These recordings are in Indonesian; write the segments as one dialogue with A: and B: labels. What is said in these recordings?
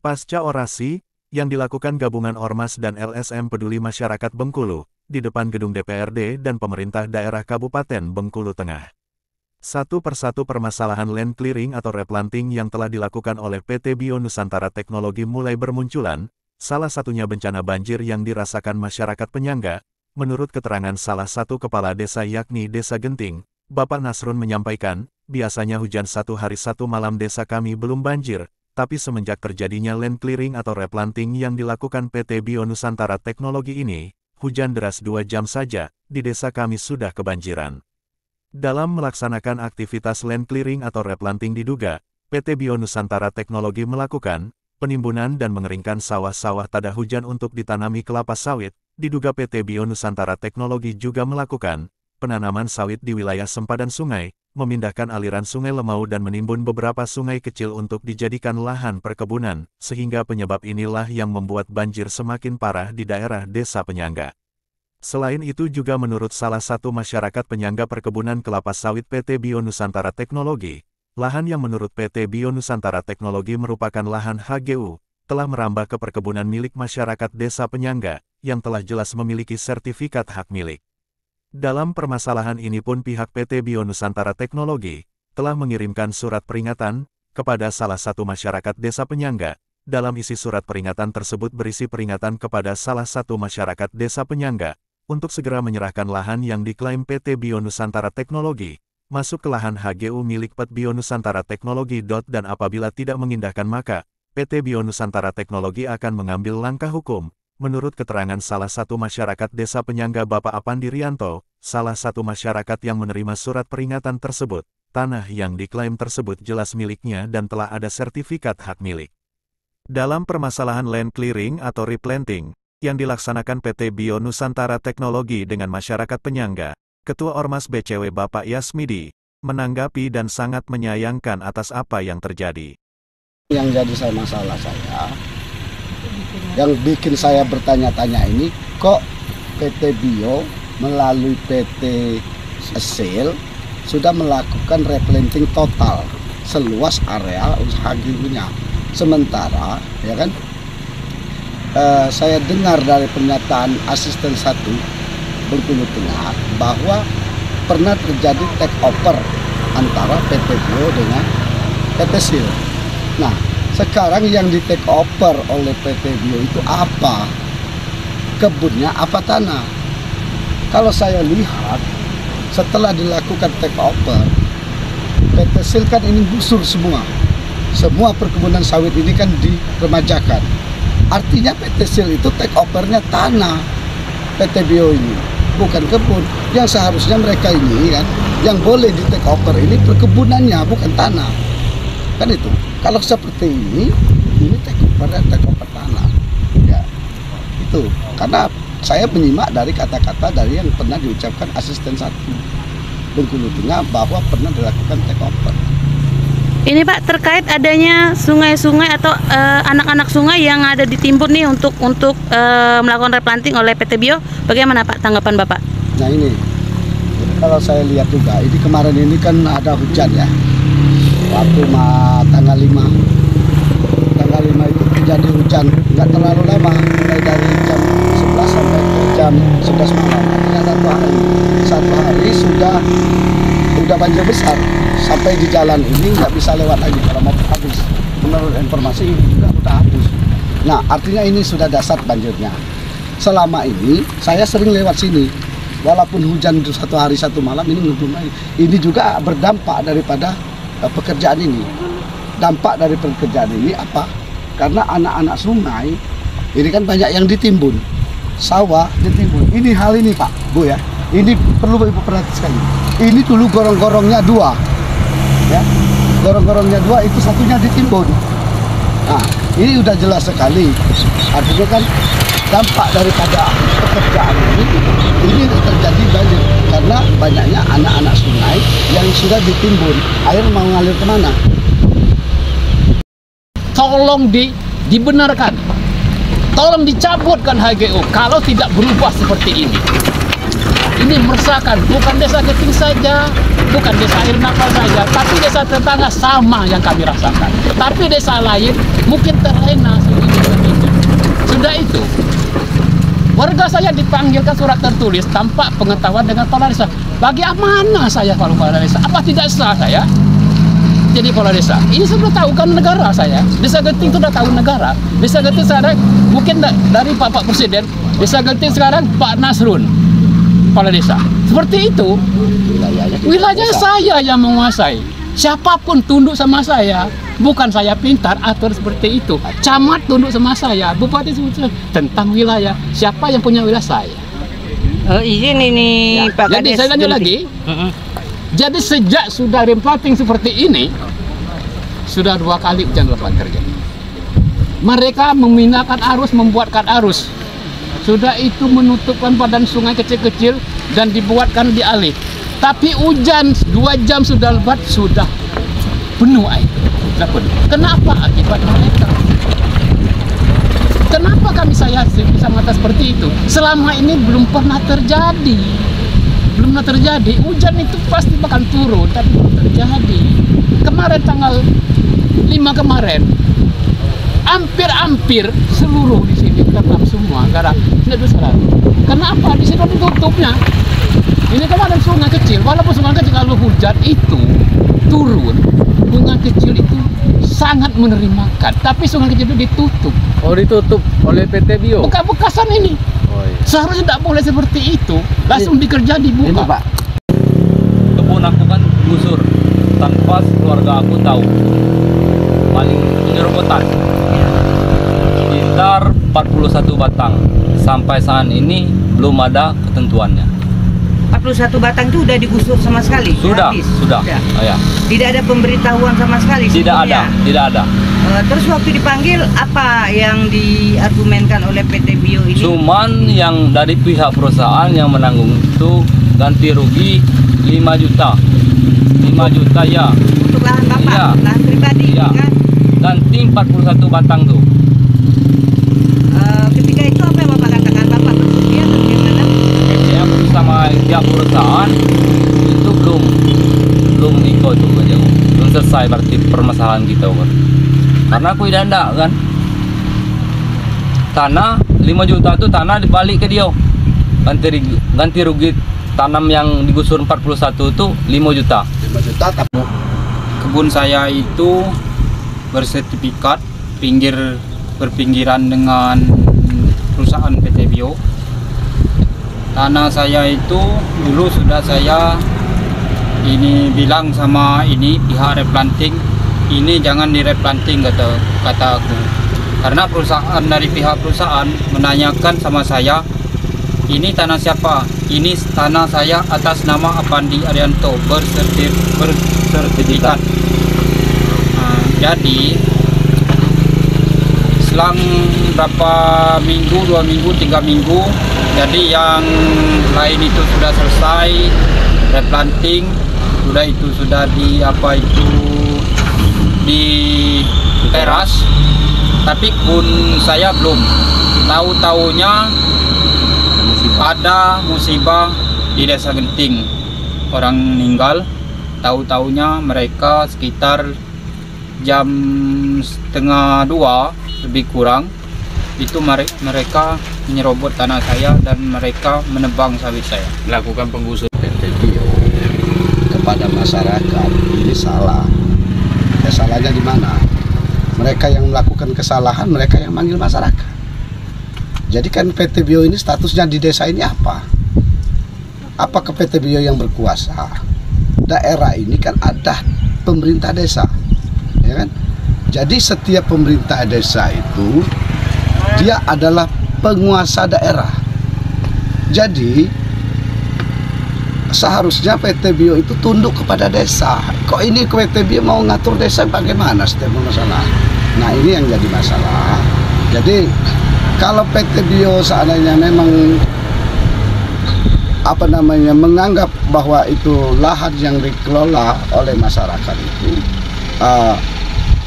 A: Pasca orasi, yang dilakukan gabungan Ormas dan LSM Peduli Masyarakat Bengkulu, di depan gedung DPRD dan pemerintah daerah Kabupaten Bengkulu Tengah. Satu persatu permasalahan land clearing atau replanting yang telah dilakukan oleh PT Bio Nusantara Teknologi mulai bermunculan, salah satunya bencana banjir yang dirasakan masyarakat penyangga. Menurut keterangan salah satu kepala desa yakni Desa Genting, Bapak Nasrun menyampaikan, biasanya hujan satu hari satu malam desa kami belum banjir, tapi semenjak terjadinya land clearing atau replanting yang dilakukan PT Bio Nusantara Teknologi ini, hujan deras 2 jam saja, di desa kami sudah kebanjiran. Dalam melaksanakan aktivitas land clearing atau replanting diduga, PT Bio Nusantara Teknologi melakukan penimbunan dan mengeringkan sawah-sawah tada hujan untuk ditanami kelapa sawit. Diduga PT Bio Nusantara Teknologi juga melakukan penanaman sawit di wilayah sempadan sungai, memindahkan aliran sungai Lemau dan menimbun beberapa sungai kecil untuk dijadikan lahan perkebunan, sehingga penyebab inilah yang membuat banjir semakin parah di daerah desa penyangga. Selain itu juga menurut salah satu masyarakat penyangga perkebunan kelapa sawit PT Bio Nusantara Teknologi, lahan yang menurut PT Bio Nusantara Teknologi merupakan lahan HGU, telah merambah ke perkebunan milik masyarakat desa penyangga, yang telah jelas memiliki sertifikat hak milik. Dalam permasalahan ini pun pihak PT Bio Nusantara Teknologi telah mengirimkan surat peringatan kepada salah satu masyarakat desa penyangga. Dalam isi surat peringatan tersebut berisi peringatan kepada salah satu masyarakat desa penyangga untuk segera menyerahkan lahan yang diklaim PT Bio Nusantara Teknologi masuk ke lahan HGU milik PT Bio Nusantara Teknologi. Dan apabila tidak mengindahkan maka PT Bio Nusantara Teknologi akan mengambil langkah hukum. Menurut keterangan salah satu masyarakat desa penyangga Bapak Apandi Rianto, salah satu masyarakat yang menerima surat peringatan tersebut, tanah yang diklaim tersebut jelas miliknya dan telah ada sertifikat hak milik. Dalam permasalahan land clearing atau replanting, yang dilaksanakan PT Bio Nusantara Teknologi dengan masyarakat penyangga, Ketua Ormas BCW Bapak Yasmidi, menanggapi dan sangat menyayangkan atas apa yang terjadi.
B: Yang jadi masalah saya, yang bikin saya bertanya-tanya ini, kok PT Bio melalui PT Seal sudah melakukan replanting total seluas area usaha HGU-nya. Sementara, ya kan, saya dengar dari pernyataan asisten 1 Bengkulu Tengah bahwa pernah terjadi take over antara PT Bio dengan PT Seal. Nah, sekarang yang di take over oleh PT Bio itu apa? Kebunnya apa tanah? Kalau saya lihat, setelah dilakukan take over, PT Seal kan ini gusur semua. Semua perkebunan sawit ini kan diremajakan. Artinya PT Seal itu take overnya tanah PT Bio ini, bukan kebun. Yang seharusnya mereka ini kan, yang boleh di take over ini perkebunannya, bukan tanah. Kan itu. Kalau seperti ini take over tanah. Ya, itu. Karena saya menyimak dari kata-kata dari yang pernah diucapkan asisten 1 Bengkulu Tengah bahwa pernah dilakukan take over.
C: Ini Pak, terkait adanya sungai-sungai atau anak-anak sungai yang ada ditimbun nih untuk melakukan replanting oleh PT Bio, bagaimana Pak tanggapan Bapak?
B: Nah ini, kalau saya lihat juga, ini kemarin ini kan ada hujan ya. Waktu tanggal 5 itu terjadi hujan, nggak terlalu lama, mulai dari jam 11 sampai ke jam 11 malam. Artinya satu hari sudah banjir besar, sampai di jalan ini nggak bisa lewat lagi kalau mau habis. Menurut informasi juga udah habis. Nah, artinya ini sudah dasar banjirnya. Selama ini saya sering lewat sini, walaupun hujan satu hari satu malam ini belum lagi. Ini juga berdampak daripada pekerjaan ini. Dampak dari pekerjaan ini apa? Karena anak-anak sungai ini kan banyak yang ditimbun, sawah ditimbun. Ini hal ini Pak, Bu ya. Ini perlu Ibu perhatikan. Ini dulu gorong-gorongnya 2, ya. Gorong-gorongnya 2 itu satunya ditimbun. Nah, ini udah jelas sekali. Artinya kan dampak daripada pekerjaan ini terjadi banjir karena banyaknya anak-anak sungai yang sudah ditimbun. Air mau ngalir kemana?
D: Tolong dibenarkan, tolong dicabutkan HGU kalau tidak berubah seperti ini. ini meresahkan, bukan desa Geting saja, bukan desa Air Napal saja, tapi desa tetangga sama yang kami rasakan. Tapi desa lain mungkin terlena sudah itu. Warga saya dipanggilkan surat tertulis tanpa pengetahuan dengan kepala desa. Bagaimana saya kalau kepala desa? Apa tidak sah saya jadi kepala desa? Ini sudah tahu kan negara saya. Desa Geting sudah tahu negara. Desa Geting sekarang mungkin dari Pak Presiden. Desa Geting sekarang Pak Nasrun kepala desa. Seperti itu. Wilayah saya yang menguasai. Siapapun tunduk sama saya. Bukan saya pintar atur seperti itu. Camat tunduk sama saya. Bupati tentang wilayah. Siapa yang punya wilayah saya?
C: Izin ini
D: Ya,
C: Pak
D: jadi
C: Kades.
D: saya lanjut lagi. Jadi sejak sudah replanting seperti ini, sudah 2 kali hujan lebat terjadi. Mereka meminahkan arus, membuatkan arus. Sudah itu menutupkan badan sungai kecil-kecil dan dibuatkan di alih. Tapi hujan 2 jam sudah lebat, sudah penuh air. Sudah penuh. Kenapa? Akibat mereka. Kenapa saya bisa mengatakan seperti itu? Selama ini belum pernah terjadi. Belum pernah terjadi. Hujan itu pasti bakal turun, tapi belum terjadi. Kemarin tanggal 5 kemarin, hampir seluruh di sini terendam semua gara tidak bisa. Kenapa? Di sini ditutupnya. Ini kemarin sungai kecil, walaupun sungai kecil kalau hujan itu turun, sungai kecil itu sangat menerimakan. Tapi sungai kecil itu ditutup.
E: Oh, ditutup oleh PT Bio.
D: Bekas-bekasan ini.
E: Oh, iya.
D: Seharusnya tidak boleh seperti itu. Langsung dikerja dibuka.
B: Ini Pak,
E: Kebun aku kan gusur tanpa keluarga aku tahu. Paling penyerobotan sekitar 41 batang. Sampai saat ini belum ada ketentuannya.
F: 41 batang itu udah digusur sama sekali?
E: Sudah,
F: Habis?
E: sudah. Oh, ya.
F: Tidak ada pemberitahuan sama sekali?
E: Tidak
F: sebelumnya?
E: ada, tidak ada.
F: Terus waktu dipanggil, apa yang diargumenkan oleh PT Bio ini?
E: Cuman yang dari pihak perusahaan yang menanggung itu ganti rugi 5 juta. 5 juta ya.
F: Untuk lahan Bapak,
E: Iya.
F: lahan pribadi,
E: Iya.
F: kan?
E: Ganti 41 batang tuh.
F: Ketika itu apa yang Bapak katakan? Bapak bersedia atau bagaimana?
E: Saya bersama pihak perusahaan itu belum ikut tuh aja. Belum selesai berarti permasalahan kita kan. Karena aku tidak ada kan. Tanah 5 juta itu tanah dibalik ke dia. Ganti rugi tanam yang digusur 41 itu 5 juta.
B: 5 juta tapi
G: Kebun saya itu bersertifikat berpinggiran dengan perusahaan PT Bio. Tanah saya itu dulu sudah saya bilang sama pihak replanting, ini jangan direplanting kata aku. Karena pihak perusahaan menanyakan sama saya, ini tanah siapa? Ini tanah saya atas nama Apandi Arianto bersertifikat. Nah, jadi selang berapa minggu, 2 minggu, 3 minggu, jadi yang lain itu sudah selesai replanting, sudah di teras, tapi pun saya belum tahu-taunya ada musibah di Desa Genting, orang meninggal. Tahu-taunya mereka sekitar jam 1:30 lebih kurang itu mereka menyerobot tanah saya dan mereka menebang sawit saya.
E: Melakukan penggusuran.
B: PT Bio kepada masyarakat ini salah. Ya, salahnya di mana? Mereka yang melakukan kesalahan, mereka yang manggil masyarakat. Jadi kan PT Bio ini statusnya di desa ini apa? Apakah PT Bio yang berkuasa? Daerah ini kan ada pemerintah desa, ya kan? Jadi setiap pemerintah desa itu dia adalah penguasa daerah. Jadi seharusnya PT Bio itu tunduk kepada desa. Kok ini PT Bio mau ngatur desa bagaimana setiap masalah? Nah, ini yang jadi masalah. Jadi kalau PT Bio seandainya memang menganggap bahwa itu lahan yang dikelola oleh masyarakat itu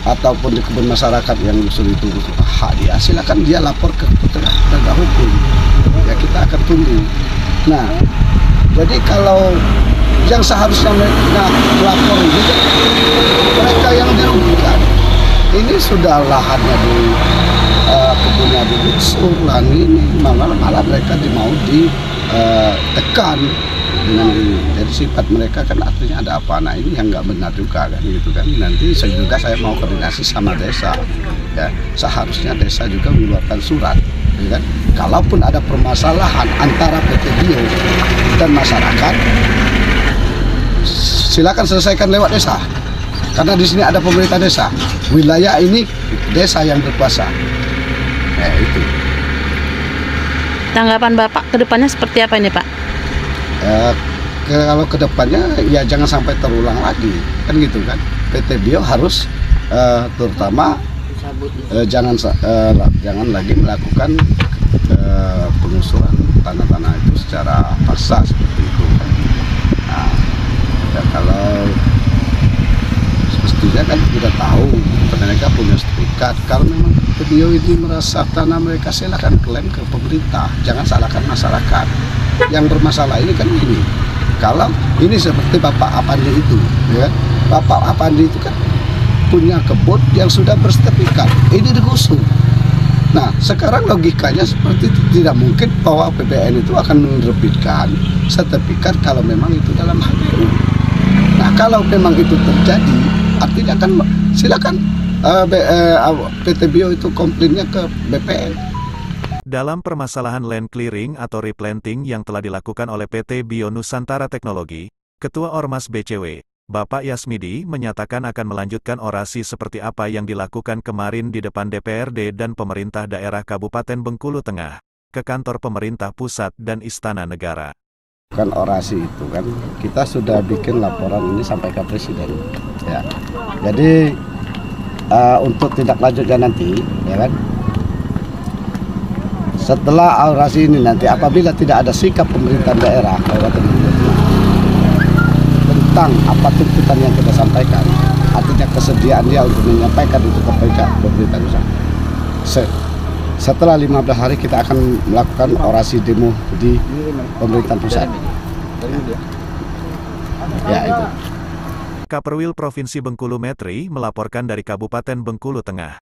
B: ataupun di kebun masyarakat yang itu hak dia, silakan dia lapor ke penegak hukum. Ya, kita akan tunggu. Nah, Jadi kalau yang seharusnya mereka melapor ini, mereka yang dirugikan. Ini sudah lahannya di kebunnya digusur, ini malah mereka mau ditekan dengan ini. Jadi sifat mereka kan artinya ada apa? Nah ini yang nggak benar juga kan gitu kan. Nanti juga saya mau koordinasi sama desa. Ya, seharusnya desa juga mengeluarkan surat. Ya kan? Kalaupun ada permasalahan antara PT Bio dan masyarakat, silakan selesaikan lewat desa. Karena di sini ada pemerintah desa. Wilayah ini desa yang berkuasa. Ya itu.
C: Tanggapan Bapak ke depannya seperti apa ini, Pak?
B: Kalau ke depannya ya jangan sampai terulang lagi. Kan gitu kan. PT Bio harus terutama jangan lagi melakukan pengusuran tanah-tanah itu secara paksa seperti itu. Nah, ya kalau semestinya kan kita tahu mereka punya sertifikat. Kalau memang PT Bio ini merasa tanah mereka, silakan klaim ke pemerintah. Jangan salahkan masyarakat. Yang bermasalah ini kan ini. Kalau ini seperti Bapak Apandi itu, ya, Bapak Apandi itu kan punya kebun yang sudah bersertifikat. Ini digusur. Nah, sekarang logikanya seperti itu, tidak mungkin bahwa PBN itu akan menerbitkan sertifikat kalau memang itu dalam HPU. Nah, kalau memang itu terjadi, artinya kan silakan PT Bio itu komplainnya ke BPN.
A: Dalam permasalahan land clearing atau replanting yang telah dilakukan oleh PT Bio Nusantara Teknologi, Ketua Ormas BCW, Bapak Yasmidi menyatakan akan melanjutkan orasi seperti apa yang dilakukan kemarin di depan DPRD dan pemerintah daerah Kabupaten Bengkulu Tengah, ke kantor pemerintah pusat dan Istana Negara.
B: Kan orasi itu kan, kita sudah bikin laporan ini sampai ke Presiden. Ya. Jadi untuk tindak lanjutnya nanti, ya kan, setelah orasi ini nanti apabila tidak ada sikap pemerintah daerah Kabupaten Bengkulu tentang apa tuntutan yang kita sampaikan, artinya kesediaan dia untuk menyampaikan itu ke pemerintah pusat. Setelah 15 hari kita akan melakukan orasi demo di pemerintah pusat. Ya itu.
A: Kaperwil Provinsi Bengkulu Metri melaporkan dari Kabupaten Bengkulu Tengah.